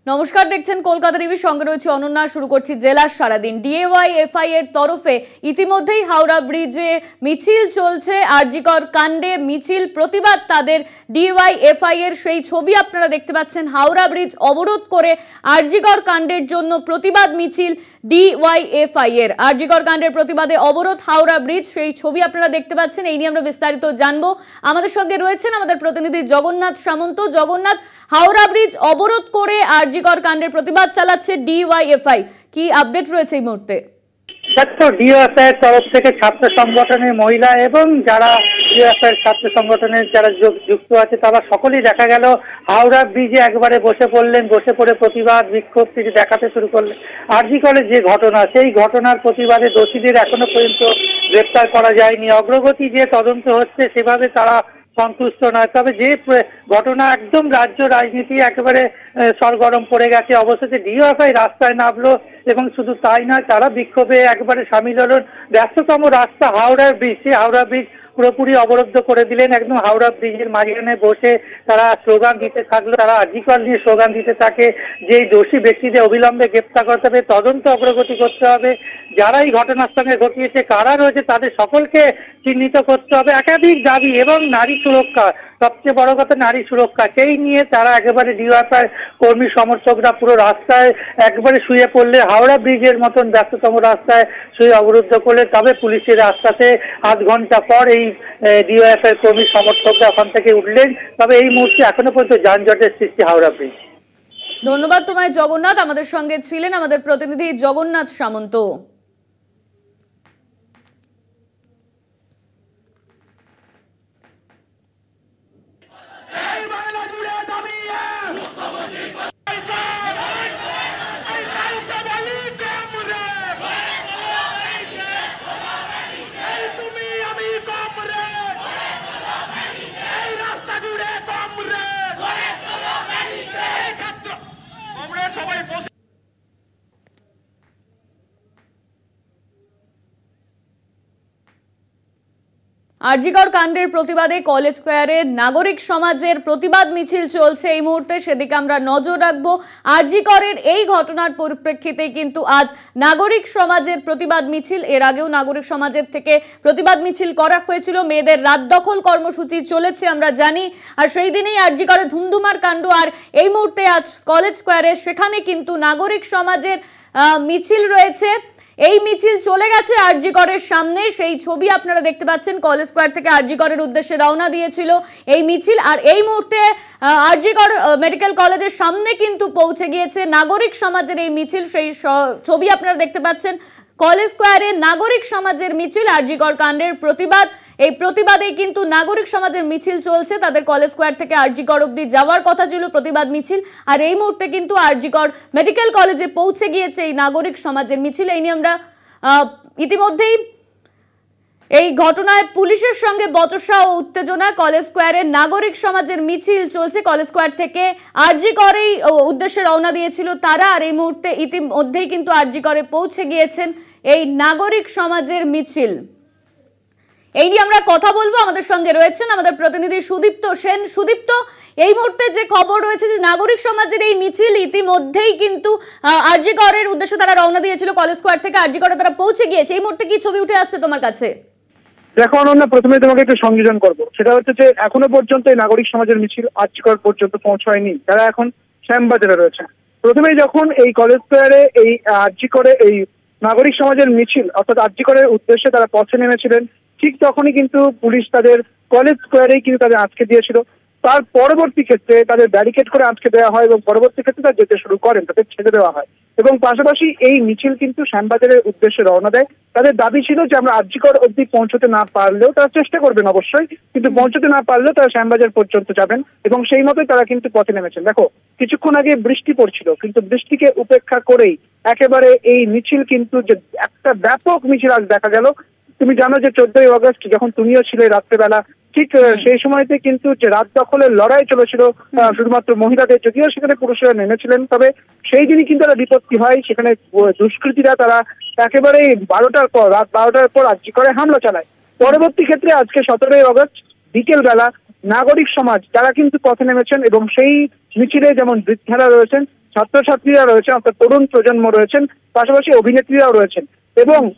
নমস্কার, দেখছেন কলকাতা টিভি, সঙ্গে রয়েছে অনন্যা। শুরু করছি জেলার সারাদিন। ডিওয়াইএফআই এর তরফে ইতিমধ্যেই হাওড়া ব্রিজে মিছিল চলছে। আরজিকর কাণ্ডে মিছিল, প্রতিবাদ তাদের। ডিওয়াইএফআই এর সেই ছবি আপনারা দেখতে পাচ্ছেন। হাওড়া ব্রিজ অবরোধ করে আরজিকর কাণ্ডের জন্য প্রতিবাদ মিছিল ডিওয়াইএফআই এর। আরজিকর কাণ্ডের প্রতিবাদে অবরোধ হাওড়া ব্রিজ, সেই ছবি আপনারা দেখতে পাচ্ছেন। এই নিয়ে আমরা বিস্তারিত জানবো। আমাদের সঙ্গে রয়েছেন আমাদের প্রতিনিধি জগন্নাথ সামন্ত। জগন্নাথ, হাওড়া ব্রিজ অবরোধ করে আরজিকর কাণ্ডের প্রতিবাদ চালাচ্ছে ডিওয়াইএফআই, কি আপডেট রয়েছে এই মুহূর্তে? ডিওয়াইএফআই এর তরফ থেকে ছাত্র সংগঠনের মহিলা এবং যারা ডিওয়াইএফআই এর ছাত্র সংগঠনের যারা যুক্ত আছে তারা সকলেই দেখা গেল হাওড়া ব্রিজে একবারে বসে পড়লেন। বসে পড়ে প্রতিবাদ বিক্ষোভ তিনি দেখাতে শুরু করলেন। আরজিকরে যে ঘটনা, সেই ঘটনার প্রতিবাদে দোষীদের এখনো পর্যন্ত গ্রেপ্তার করা যায়নি। অগ্রগতি যে তদন্ত হচ্ছে সেভাবে তারা সন্তুষ্ট নয়। তবে যে ঘটনা, একদম রাজ্য রাজনীতি একেবারে সরগরম পড়ে গেছে। অবশেষে ডিওএফআই রাস্তায় নামলো এবং শুধু তাই নয়, তারা বিক্ষোভে একবারে সামিল হলেন। ব্যস্ততম রাস্তা হাওড়া ব্রিজ, সেই হাওড়া ব্রিজ পুরোপুরি অবরুদ্ধ করে দিলেন। একদম হাওড়া ব্রিজের মাঝখানে বসে তারা স্লোগান দিতে থাকলো। তারা আরজিকর নিয়ে স্লোগান দিতে থাকে যে দোষী ব্যক্তিদের অবিলম্বে গ্রেপ্তার করতে হবে, তদন্ত অগ্রগতি করতে হবে, যারা এই ঘটনাস্থলে ঘটিয়েছে কারা রয়েছে তাদের সকলকে চিহ্নিত করতে হবে। একাধিক দাবি এবং নারী সুরক্ষা, সবচেয়ে বড় কথা নারী সুরক্ষা, সেই নিয়ে তারা একেবারে ডিওয়াইএফআই কর্মী সমর্থকরা পুরো রাস্তায় একবারে শুয়ে পড়লে। হাওড়া ব্রিজের মতন ব্যস্ততম রাস্তায় শুয়ে অবরুদ্ধ করলে। তবে পুলিশের রাস্তাতে আধ ঘন্টা পর এই ডিওয়াইএফআই কর্মী সমর্থকরা ওখান থেকে উঠলেন। তবে এই মুহূর্তে এখনো পর্যন্ত যানজটের সৃষ্টি হাওড়া ব্রিজ। ধন্যবাদ তোমায় জগন্নাথ। আমাদের সঙ্গে ছিলেন আমাদের প্রতিনিধি জগন্নাথ সামন্ত। আরজিকর কাণ্ডের প্রতিবাদে কলেজ স্কয়ারে নাগরিক সমাজের প্রতিবাদ মিছিল চলছে এই মুহূর্তে, সেদিকে আমরা নজর রাখবো। আরজিকরের এই ঘটনার পরিপ্রেক্ষিতে কিন্তু আজ নাগরিক সমাজের প্রতিবাদ মিছিল, এর আগেও নাগরিক সমাজের থেকে প্রতিবাদ মিছিল করা হয়েছিল। মেয়েদের রাত দখল কর্মসূচি চলেছে আমরা জানি, আর সেই দিনেই আরজিকরে ধুন্ধুমার কাণ্ড। আর এই মুহূর্তে আজ কলেজ স্কয়ারে, সেখানে কিন্তু নাগরিক সমাজের মিছিল রয়েছে। এই মিছিল চলে গেছে আরজিকরের সামনে, সেই ছবি আপনারা দেখতে পাচ্ছেন। কলেজ স্কয়ার থেকে আরজিকরের উদ্দেশ্যে রওনা দিয়েছিল এই মিছিল, আর এই মুহূর্তে আরজিকর মেডিকেল কলেজের সামনে কিন্তু পৌঁছে গিয়েছে নাগরিক সমাজের এই মিছিল। সেই ছবি আপনারা দেখতে পাচ্ছেন। কলেজ স্কয়ারে নাগরিক সমাজের মিছিল, আরজিকর কাণ্ডের প্রতিবাদ। এই প্রতিবাদে কিন্তু নাগরিক সমাজের মিছিল চলছে। তাদের কলেজ স্কয়ার থেকে আরজিকর অবধি যাওয়ার কথা ছিল প্রতিবাদ মিছিল, আর এই মুহূর্তে কিন্তু আরজিকর মেডিকেল কলেজে পৌঁছে গিয়েছে এই নাগরিক সমাজের মিছিল। এই নিয়ে আমরা ইতিমধ্যেই এই ঘটনায় পুলিশের সঙ্গে বচসা ও উত্তেজনা। কলেজ স্কয়ারে নাগরিক সমাজের মিছিল চলছে। কলেজ স্কয়ার থেকে আরজিকরেই উদ্দেশ্যে রওনা দিয়েছিল তারা, আর এই মুহূর্তে ইতিমধ্যেই কিন্তু আরজিকরে পৌঁছে গিয়েছেন এই নাগরিক সমাজের মিছিল। এই নিয়ে আমরা কথা বলবো। আমাদের সঙ্গে রয়েছেন আমাদের প্রতিনিধি সুদীপ্ত সেন। সুদীপ্ত, এই মুহূর্তে যে খবর রয়েছে যে নাগরিক সমাজের এই মিছিল ইতিমধ্যেই কিন্তু আরজিকরের উদ্দেশ্যে তারা রওনা দিয়েছিল কলেজ স্কয়ার থেকে, আরজিকরে তারা পৌঁছে গিয়েছে। এই মুহূর্তে কি ছবি উঠে আসছে তোমার কাছে? দেখো অনন্যা, প্রথমে তোমাকে একটু সংযোজন করবো। সেটা হচ্ছে যে এখনো পর্যন্ত এই নাগরিক সমাজের মিছিল আরজিকর পর্যন্ত পৌঁছায়নি। তারা এখন শ্যামবাজারে রয়েছে। প্রথমে যখন এই কলেজ স্কয়ারে এই আরজিকরে এই নাগরিক সমাজের মিছিল অর্থাৎ আরজিকরের উদ্দেশ্যে তারা পথে নেমেছিলেন, ঠিক তখনই কিন্তু পুলিশ তাদের কলেজ স্কয়ারেই কিন্তু তাদের আটকে দিয়েছিল। তার পরবর্তী ক্ষেত্রে তাদের ব্যারিকেড করে আটকে দেওয়া হয় এবং পরবর্তী ক্ষেত্রে তারা যেতে শুরু করেন, তাদের ছেড়ে দেওয়া হয়। এবং পাশাপাশি এই মিছিল কিন্তু শ্যামবাজারের উদ্দেশ্যে রওনা দেয়। তাদের দাবি ছিল যে আমরা আরজিকর অবধি পৌঁছতে না পারলেও, তারা চেষ্টা করবেন অবশ্যই, কিন্তু পৌঁছতে না পারলেও তারা শ্যামবাজার পর্যন্ত যাবেন, এবং সেই মতোই তারা কিন্তু পথে নেমেছেন। দেখো, কিছুক্ষণ আগে বৃষ্টি পড়ছিল, কিন্তু বৃষ্টিকে উপেক্ষা করেই একেবারে এই মিছিল কিন্তু যে একটা ব্যাপক মিছিল আজ দেখা গেল। তুমি জানো যে 14ই আগস্ট যখন তুমিও ছিলে রাত্রেবেলা, ঠিক সেই সময়তে কিন্তু যে রাত দখলের লড়াই চলেছিল শুধুমাত্র মহিলাদের, যদিও সেখানে পুরুষরা নেমেছিলেন, তবে সেই দিনই কিন্তু একটা বিপত্তি হয়। সেখানে দুষ্কৃতীরা তারা একেবারে 12টার পর, রাত 12টার পর আরজিকরে হামলা চালায়। পরবর্তী ক্ষেত্রে আজকে 17ই আগস্ট বিকেল বেলা নাগরিক সমাজ তারা কিন্তু পথে নেমেছেন এবং সেই মিছিলে যেমন বৃদ্ধারা রয়েছেন, ছাত্রছাত্রীরা রয়েছেন, অর্থাৎ তরুণ প্রজন্ম রয়েছেন, পাশাপাশি অভিনেত্রীরাও রয়েছেন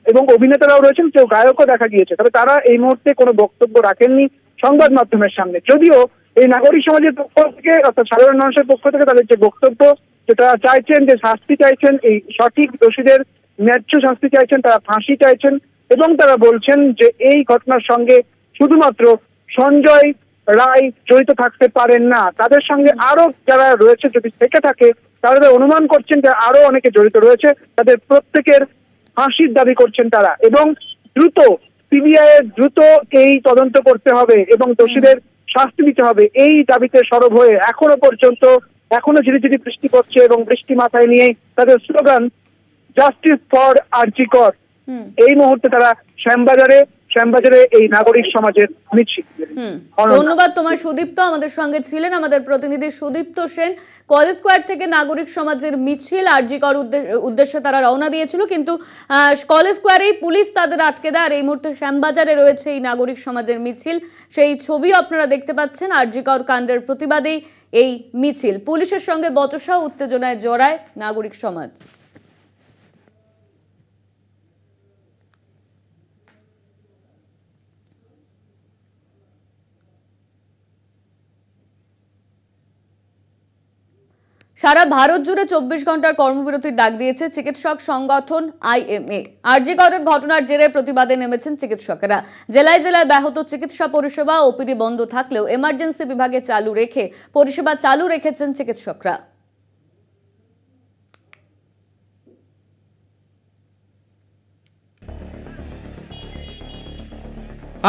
এবং অভিনেতারাও রয়েছেন, কেউ গায়কও দেখা গিয়েছে। তবে তারা এই মুহূর্তে কোনো বক্তব্য রাখেননি সংবাদ মাধ্যমের সামনে। যদিও এই নাগরিক সমাজের পক্ষ থেকে, অর্থাৎ সাধারণ মানুষের পক্ষ থেকে তাদের যে বক্তব্য, যেটা চাইছেন, যে শাস্তি চাইছেন, এই সঠিক দোষীদের ন্যায্য শাস্তি চাইছেন, তারা ফাঁসি চাইছেন এবং তারা বলছেন যে এই ঘটনার সঙ্গে শুধুমাত্র সঞ্জয় রায় জড়িত থাকতে পারেন না, তাদের সঙ্গে আরো যারা রয়েছে যদি থেকে থাকে তাহলে অনুমান করছেন যে আরো অনেকে জড়িত রয়েছে, তাদের প্রত্যেকের ফাঁসির দাবি করছেন তারা। এবং দ্রুত সিবিআই এর দ্রুত এই তদন্ত করতে হবে এবং দোষীদের শাস্তি দিতে হবে, এই দাবিতে সরব হয়ে এখনো ঝিরি ঝিরি বৃষ্টি পড়ছে এবং বৃষ্টি মাথায় নিয়ে তাদের স্লোগান জাস্টিস ফর আরজি কর। এই মুহূর্তে তারা শ্যামবাজারে এই নাগরিক সমাজের মিছিল। ধন্যবাদ তোমার সুদীপ্ত, আমাদের সঙ্গে ছিলেন আমাদের প্রতিনিধি সুদীপ্ত সেন। কলেজ স্কোয়ার থেকে নাগরিক সমাজের মিছিল আরজি কর উদ্দেশ্যে তারা রওনা দিয়েছিল, কিন্তু কলেজ স্কোয়ারেই পুলিশ তাদের আটকে দেয়। আর এই মুহূর্তে শ্যামবাজারে রয়েছে এই নাগরিক সমাজের মিছিল, সেই ছবিও আপনারা দেখতে পাচ্ছেন। আরজি কর কাণ্ডের প্রতিবাদেই এই মিছিল, পুলিশের সঙ্গে বচসা উত্তেজনায় জড়ায় নাগরিক সমাজ। সারা ভারত জুড়ে 24 ঘন্টার কর্মবিরতির ডাক দিয়েছে চিকিৎসক সংগঠন আইএমএ। আরজি করের ঘটনার জেরে প্রতিবাদে নেমেছেন চিকিৎসকেরা। জেলায় জেলায় ব্যাহত চিকিৎসা পরিষেবা, ওপিডি বন্ধ থাকলেও এমার্জেন্সি বিভাগে পরিষেবা চালু রেখেছেন চিকিৎসকরা।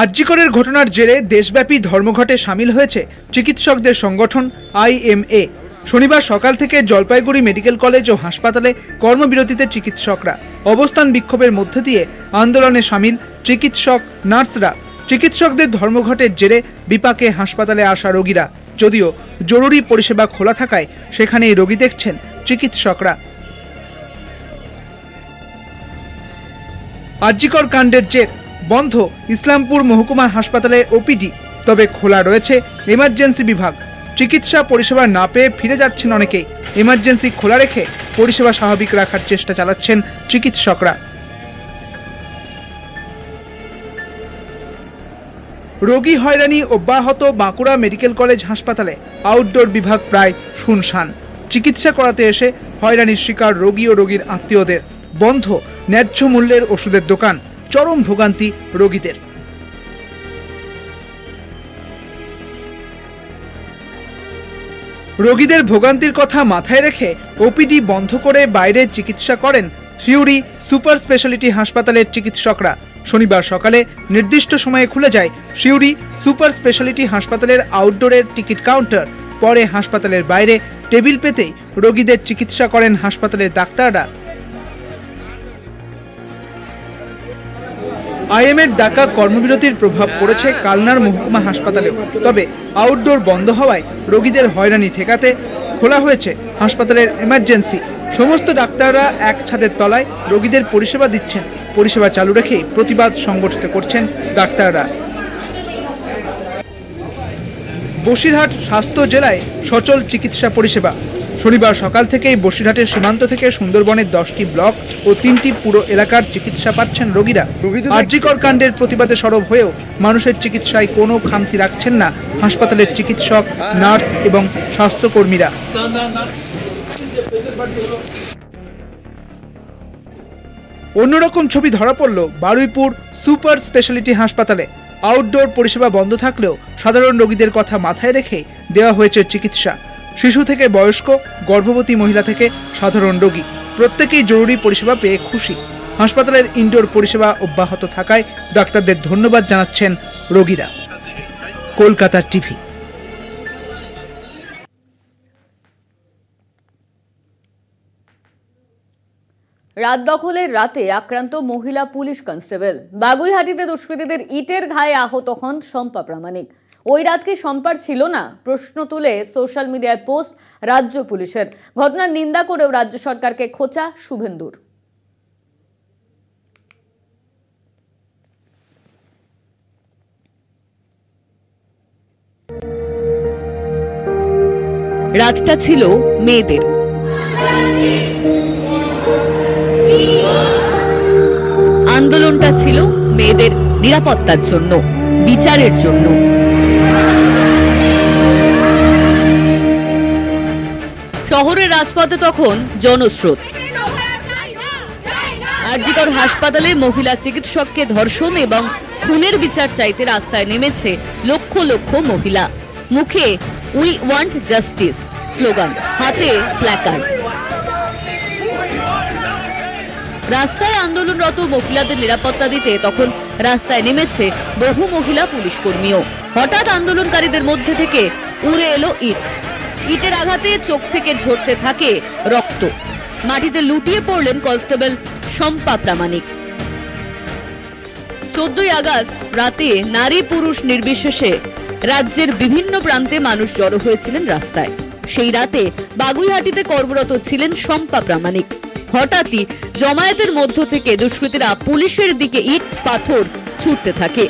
আরজি করের ঘটনার জেরে দেশব্যাপী ধর্মঘটে সামিল হয়েছে চিকিৎসকদের সংগঠন আইএমএ। শনিবার সকাল থেকে জলপাইগুড়ি মেডিকেল কলেজ ও হাসপাতালে কর্মবিরতিতে চিকিৎসকরা। অবস্থান বিক্ষোভের মধ্য দিয়ে আন্দোলনে সামিল চিকিৎসক, নার্সরা। চিকিৎসকদের ধর্মঘটের জেরে বিপাকে হাসপাতালে আসা রোগীরা। যদিও জরুরি পরিষেবা খোলা থাকায় সেখানেই রোগী দেখছেন চিকিৎসকরা। আরজি কর কাণ্ডের জের বন্ধ ইসলামপুর মহকুমা হাসপাতালে ওপিডি, তবে খোলা রয়েছে এমার্জেন্সি বিভাগ। চিকিৎসা পরিষেবা না পেয়ে ফিরে যাচ্ছেন অনেকেই। এমার্জেন্সি খোলা রেখে পরিষেবা স্বাভাবিক রাখার চেষ্টা চালাচ্ছেন চিকিৎসকরা। রোগী হয়রানি অব্যাহত বাঁকুড়া মেডিকেল কলেজ হাসপাতালে। আউটডোর বিভাগ প্রায় শুনশান। চিকিৎসা করাতে এসে হয়রানির শিকার রোগী ও রোগীর আত্মীয়দের। বন্ধ ন্যায্য মূল্যের ওষুধের দোকান। চরম ভোগান্তি রোগীদের। রোগীদের ভোগান্তির কথা মাথায় রেখে ওপিডি বন্ধ করে বাইরে চিকিৎসা করেন সিউড়ি সুপার স্পেশালিটি হাসপাতালের চিকিৎসকরা। শনিবার সকালে নির্দিষ্ট সময়ে খুলে যায় সিউড়ি সুপার স্পেশালিটি হাসপাতালের আউটডোরের টিকিট কাউন্টার। পরে হাসপাতালের বাইরে টেবিল পেতেই রোগীদের চিকিৎসা করেন হাসপাতালের ডাক্তাররা। আইএমএর ডাকা কর্মবিরতির প্রভাব পড়েছে কালনার মহকুমা হাসপাতালেও। তবে আউটডোর বন্ধ হওয়ায় রোগীদের হয়রানি ঠেকাতে খোলা হয়েছে হাসপাতালের এমার্জেন্সি। সমস্ত ডাক্তাররা এক ছাদের তলায় রোগীদের পরিষেবা দিচ্ছেন। পরিষেবা চালু রেখেই প্রতিবাদ সংগঠিত করছেন ডাক্তাররা। বসিরহাট স্বাস্থ্য জেলায় সচল চিকিৎসা পরিষেবা। শনিবার সকাল থেকেই বসিরহাটের সীমান্ত থেকে সুন্দরবনের 10টি ব্লক ও 3টি পুরো এলাকার চিকিৎসা পাচ্ছেন রোগীরা। আরজি কর কাণ্ডের প্রতিবাদে সরব হয়েও মানুষের চিকিৎসায় কোনো খামতি রাখছেন না হাসপাতালের চিকিৎসক, নার্স এবং স্বাস্থ্যকর্মীরা। অন্যরকম ছবি ধরা পড়ল বারুইপুর সুপার স্পেশালিটি হাসপাতালে। আউটডোর পরিষেবা বন্ধ থাকলেও সাধারণ রোগীদের কথা মাথায় রেখে দেওয়া হয়েছে চিকিৎসা। শিশু থেকে বয়স্ক, গর্ভবতী মহিলা থেকে সাধারণ রোগী প্রত্যেকেই জরুরি পরিষেবা পেয়ে খুশি। হাসপাতালের ইনডোর পরিষেবা অব্যাহত থাকায় ডাক্তারদের ধন্যবাদ জানাচ্ছেন রোগীরা। কলকাতা টিভি। রাত দখলের রাতে আক্রান্ত মহিলা পুলিশ কনস্টেবল। বাগুইহাটিতে দুষ্কৃতীদের ইটের ঘায়ে আহত হন শম্পা প্রামাণিক। ওই রাত কি শম্পার ছিল না? প্রশ্ন তুলে সোশ্যাল মিডিয়ায় পোস্ট রাজ্য পুলিশের। ঘটনার নিন্দা করেও রাজ্য সরকারকে খোঁচা শুভেন্দুর। রাতটা ছিল মেয়েদের। আন্দোলনটা ছিল মেয়েদের নিরাপত্তার জন্য, বিচারের জন্য। শহরের রাজপথে তখন জনস্রোত। আরজিকর হাসপাতালে মহিলা চিকিৎসককে ধর্ষণ এবং খুনের বিচার চাইতে রাস্তায় নেমেছে লক্ষ লক্ষ মহিলা। মুখে উই ওয়ান্ট জাস্টিস স্লোগান, হাতে প্ল্যাকার্ড। রাস্তায় আন্দোলনরত মহিলাদের নিরাপত্তা দিতে তখন রাস্তায় নেমেছে বহু মহিলা পুলিশ কর্মীও। হঠাৎ আন্দোলনকারীদের মধ্যে থেকে উড়ে এলো ইট। ইটের আঘাতে চোখ থেকে ঝরতে থাকে রক্ত। মাটিতে লুটিয়ে পড়লেন কনস্টেবল শম্পা প্রামাণিক। 14ই আগস্ট রাতে নারী পুরুষ নির্বিশেষে রাজ্যের বিভিন্ন প্রান্তে মানুষ জড়ো হয়েছিলেন রাস্তায়। সেই রাতে বাগুইহাটিতে কর্মরত ছিলেন শম্পা প্রামাণিক। হঠাৎই জমায়েতের মধ্য থেকে দুষ্কৃতীরা পুলিশের দিকে ইট পাথর ছুটতে থাকে,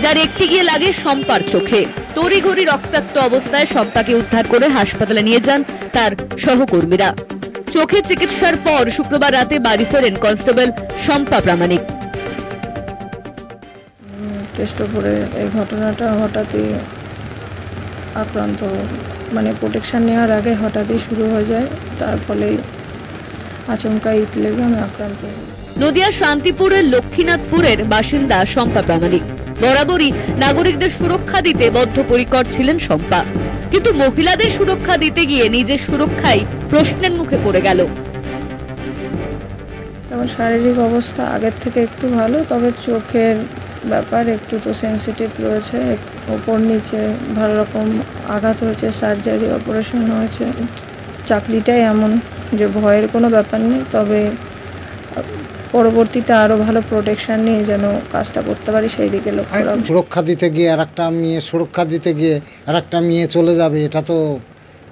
যার একটি গিয়ে লাগে শম্পার চোখে। তড়িঘড়ি রক্তাক্ত অবস্থায় শম্পাকে উদ্ধার করে হাসপাতালে নিয়ে যান তার সহকর্মীরা। চোখে চিকিৎসার পর শুক্রবার রাতে বাড়ি ফেরেন কনস্টেবল শম্পা প্রামাণিক। কেষ্টপুরে এই ঘটনাটা হঠাৎই আক্রান্ত, মানে প্রোটেকশন নেওয়ার আগে হঠাৎই শুরু হয়ে যায়, তার ফলেই আচমকা ইট লেগে আমি আক্রান্ত। নদিয়ার শান্তিপুরের লক্ষ্মীনাথপুরের বাসিন্দা শম্পা প্রামাণিক। বরাবরই নাগরিকদের সুরক্ষা দিতে বদ্ধপরিকর ছিলেন শম্পা, কিন্তু মহিলাদের সুরক্ষা দিতে গিয়ে নিজের সুরক্ষাই প্রশ্নের মুখে পড়ে গেল। যেমন শারীরিক অবস্থা আগের থেকে একটু ভালো, তবে চোখের ব্যাপার একটু তো সেন্সিটিভ রয়েছে, ওপর নিচে ভালো রকম আঘাত হয়েছে, সার্জারি অপারেশন হয়েছে। চাকরিটাই এমন যে ভয়ের কোনো ব্যাপার নেই, তবে পরবর্তীতে আরও ভালো প্রোটেকশন নিয়ে যেন কাজটা করতে পারি সেই দিকে লক্ষ্য রাখবো। সুরক্ষা দিতে গিয়ে আর একটা মেয়ে সুরক্ষা দিতে গিয়ে আর একটা মেয়ে চলে যাবে, এটা তো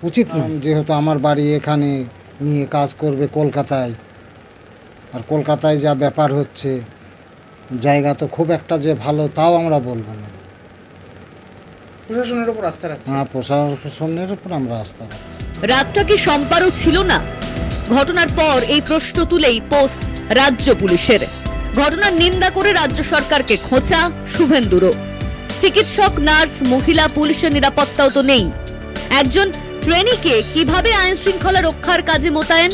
উচিত নয়। যেহেতু আমার বাড়ি এখানে, নিয়ে কাজ করবে কলকাতায়, আর কলকাতায় যা ব্যাপার হচ্ছে, জায়গা তো খুব একটা যে ভালো তাও আমরা বলবো না। প্রশাসনের উপর আস্থা রাখছি। হ্যাঁ, প্রশাসনের উপর আমরা আস্থা রাখছি। রাতটা কি শম্পারও ছিল না? ঘটনার পর এই প্রশ্ন তুলেই পোস্ট রাজ্য পুলিশের। ঘটনার নিন্দা করে রাজ্য সরকারকে খোঁচা শুভেন্দুরও। চিকিৎসক, নার্স, মহিলা পুলিশের নিরাপত্তাও তো নেই। একজন ট্রেনিকে কিভাবে আইন শৃঙ্খলা রক্ষার কাজে মোতায়েন?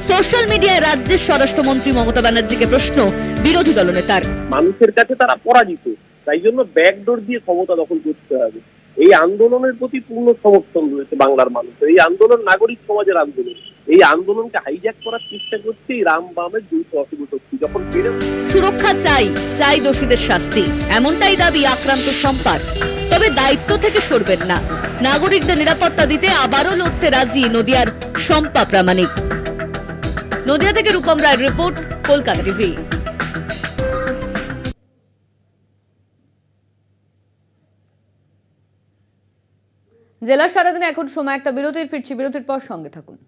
সোশ্যাল মিডিয়ায় রাজ্যের স্বরাষ্ট্রমন্ত্রী মমতা ব্যানার্জিকে প্রশ্ন বিরোধী দলনেতার। মানুষের কাছে তারা পরাজিত, তাই জন্য ব্যাকডোর দিয়ে ক্ষমতা দখল করতে হবে। এই আন্দোলনের প্রতি পূর্ণ সমর্থন রয়েছে বাংলার মানুষের। এই আন্দোলন নাগরিক সমাজের আন্দোলন। এই আন্দোলনকে হাইজ্যাক করার চেষ্টা করছে এই রাম বামের যৌথ অশুভ শক্তি। যখন সুরক্ষা চাই দোষীদের শাস্তি, এমনটাই দাবি আক্রান্ত শম্পার। তবে দায়িত্ব থেকে সরবেন না। নাগরিকদের নিরাপত্তা দিতে আবারও লড়তে রাজি নদিয়ার শম্পা প্রামাণিক। নদিয়া থেকে রূপম রায়ের রিপোর্ট, কলকাতা টিভি। জেলার সারাদিনে এখন সময় একটা বিরতির, ফিরছি বিরতির পর, সঙ্গে থাকুন।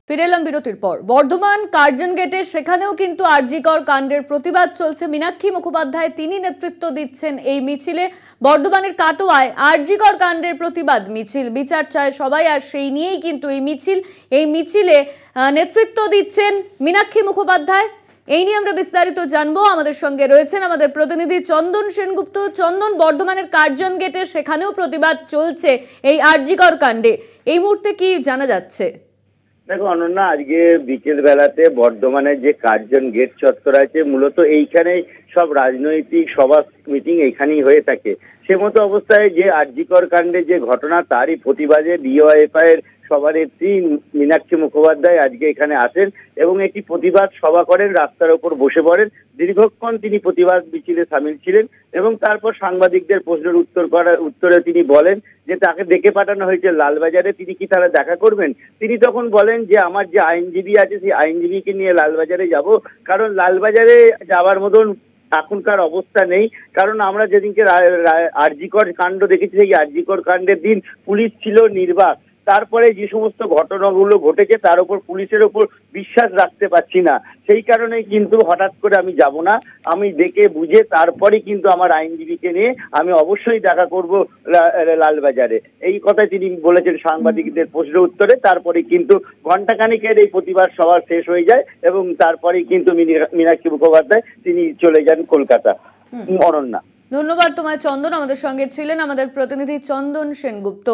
ফিরে এলাম বিরতির পর। বর্ধমান কার্জন গেটে, সেখানেও কিন্তু আরজিকর কাণ্ডের প্রতিবাদ চলছে। মীনাক্ষী মুখোপাধ্যায় তিনি নেতৃত্ব দিচ্ছেন এই মিছিলে। বর্ধমানের কাটোয়ায় আরজিকর কাণ্ডের প্রতিবাদ মিছিল, বিচার চায় সবাই, আর সেই নিয়েই কিন্তু এই মিছিলে নেতৃত্ব দিচ্ছেন মীনাক্ষী মুখোপাধ্যায়। এই নিয়ে আমরা বিস্তারিত জানবো। আমাদের সঙ্গে রয়েছেন আমাদের প্রতিনিধি চন্দন সেনগুপ্ত। চন্দন, বর্ধমানের কার্জন গেটে সেখানেও প্রতিবাদ চলছে এই আরজিকর কাণ্ডে, এই মুহূর্তে কি জানা যাচ্ছে? দেখো অনন্যা, আজকে বিকেল বেলাতে বর্ধমানের যে কার্জন গেট চত্বর আছে, মূলত এইখানেই সব রাজনৈতিক সভা মিটিং এইখানেই হয়ে থাকে। সে মতো অবস্থায় যে আরজিকর কাণ্ডে যে ঘটনা, তারই প্রতিবাদে ডিওয়াইএফআই এর সভানেত্রী মীনাক্ষী মুখোপাধ্যায় আজকে এখানে আসেন এবং একটি প্রতিবাদ সভা করেন, রাস্তার উপর বসে পড়েন। দীর্ঘক্ষণ তিনি প্রতিবাদ মিছিলে সামিল ছিলেন এবং তারপর সাংবাদিকদের প্রশ্নের উত্তরে তিনি বলেন যে তাকে ডেকে পাঠানো হয়েছে লালবাজারে, তিনি কি তারা দেখা করবেন? তিনি তখন বলেন যে আমার যে আইনজীবী আছে সেই আইনজীবীকে নিয়ে লালবাজারে যাব, কারণ লালবাজারে যাওয়ার মতন এখনকার অবস্থা নেই। কারণ আমরা যেদিনকে আরজিকর কাণ্ড দেখেছি, সেই আরজিকর কাণ্ডের দিন পুলিশ ছিল নির্বাক, তারপরে যে সমস্ত ঘটনাগুলো ঘটেছে তার উপর পুলিশের উপর বিশ্বাস রাখতে পারছি না। সেই কারণেই কিন্তু হঠাৎ করে আমি যাব না, আমি দেখে বুঝে তারপরে কিন্তু আমার আইনজীবীকে নিয়ে আমি অবশ্যই দেখা করব লালবাজারে। এই কথাই তিনি বলেছেন সাংবাদিকদের প্রশ্নের উত্তরে। তারপরে কিন্তু ঘণ্টাখানিকের এই প্রতিবাদ সভা শেষ হয়ে যায় এবং তারপরেই কিন্তু মীনাক্ষী মুখোপাধ্যায় তিনি চলে যান কলকাতা। অনন্যা, ধন্যবাদ তোমায় চন্দন। আমাদের সঙ্গে ছিলেন আমাদের প্রতিনিধি চন্দন সেনগুপ্ত।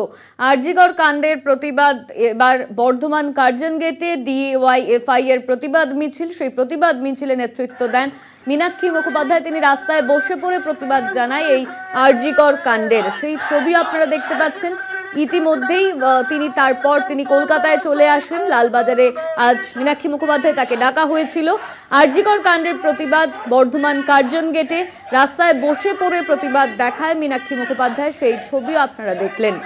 আরজিকর কাণ্ডের প্রতিবাদ এবার বর্ধমান কার্জন গেটে DYFI এর প্রতিবাদ মিছিল, সেই প্রতিবাদ মিছিলে নেতৃত্ব দেন মীনাক্ষী মুখোপাধ্যায়। তিনি রাস্তায় বসে পড়ে প্রতিবাদ জানায় এই আরজিকর কাণ্ডের। সেই ছবি আপনারা দেখতে পাচ্ছেন। ইতিমধ্যেই তিনি কলকাতায় চলে আসেন। লালবাজারে আজ মীনাক্ষী মুখোপাধ্যায় তাকে ডাকা হয়েছিল। আরজিকর কাণ্ডের প্রতিবাদ বর্ধমান কার্জন গেটে রাস্তায় বসে পড়ে প্রতিবাদ দেখায় মীনাক্ষী মুখোপাধ্যায়, সেই ছবিও আপনারা দেখলেন।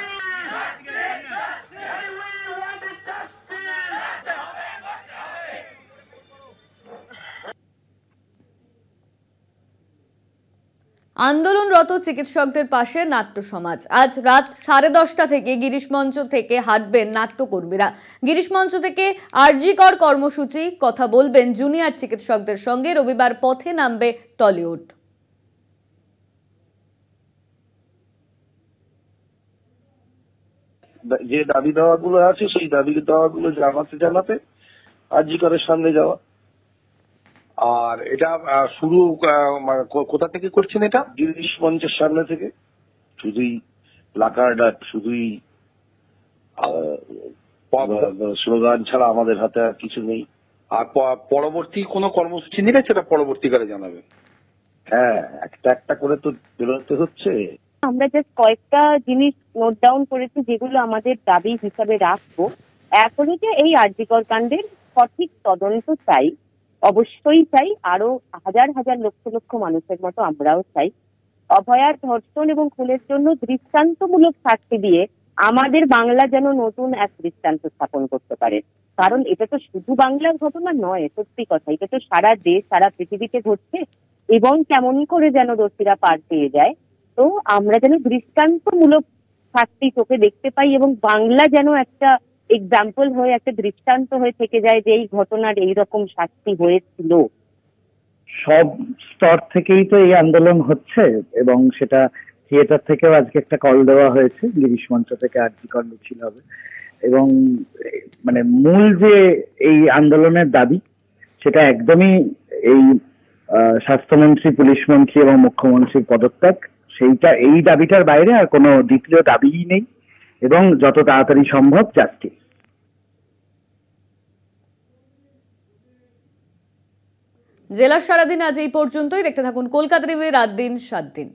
আন্দোলনরত চিকিৎসকদের পাশে নাট্য সমাজ। আজ রাত 10:30 থেকে গিরিশ মঞ্চ থেকে হাঁটবেন নাট্যকর্মীরা। গিরিশ মঞ্চ থেকে আরজিকর কর্মসূচি, কথা বলবেন জুনিয়র চিকিৎসকদের সঙ্গে। রবিবার পথে নামবে টলিউড। যে দাবি দাওয়াগুলো আছে সেই দাবি দাওয়াগুলো জানাতে আরজিকরের সামনে যাওয়া। আর এটা শুরু কোথা থেকে করছেন? এটা গিরিশ মঞ্চের সামনে থেকে। শুধুই প্লাকার্ড আর শুধুই স্লোগান ছাড়া আমাদের হাতে আর কিছু নেই। আর পরবর্তী কোনো কর্মসূচি নিলে সেটা পরবর্তীকালে জানাবে। হ্যাঁ, একটা করে তো বেরোতে হচ্ছে। আমরা জাস্ট কয়েকটা জিনিস নোট ডাউন করেছি যেগুলো আমাদের দাবি হিসাবে রাখবো। এক হলো যে এই আরজিকর কাণ্ডের সঠিক তদন্ত চাই, অবশ্যই চাই। আরো হাজার হাজার লক্ষ লক্ষ মানুষের মতো আমরাও চাই। অভয়ার ধর্ষণ এবং খুনের জন্য দৃষ্টান্তমূলক শাস্তি দিয়ে আমাদের বাংলা যেন নতুন এক দৃষ্টান্ত স্থাপন করতে পারে। কারণ এটা তো শুধু বাংলার ঘটনা নয়, সত্যি কথা, এটা তো সারা দেশ সারা পৃথিবীতে ঘটছে। এবং কেমন করে যেন দোষীরা পার পেয়ে যায়। তো আমরা যেন দৃষ্টান্তমূলক শাস্তি চোখে দেখতে পাই এবং বাংলা যেন একটা এক্সাম্পল হয়ে, একটা দৃষ্টান্ত হয়ে থেকে যায় যে এই ঘটনার এইরকম শাস্তি হয়েছিল। সব স্তর থেকেই তো এই আন্দোলন হচ্ছে এবং সেটা থিয়েটার থেকেও আজকে একটা কল দেওয়া হয়েছে, গিরিশ মঞ্চ থেকে আরজিকর মিছিল হবে। এবং মানে মূল যে এই আন্দোলনের দাবি সেটা একদমই এই স্বাস্থ্যমন্ত্রী, পুলিশ মন্ত্রী এবং মুখ্যমন্ত্রীর পদত্যাগ, এই দাবিটার বাইরে আর কোনো দ্বিতীয় দাবিই নেই। এবং যত তাড়াতাড়ি সম্ভব জাস্টিস। জেলার সারাদিন আজ এই পর্যন্তই। দেখতে থাকুন কলকাতা টিভি, রাত দিন 7 দিন।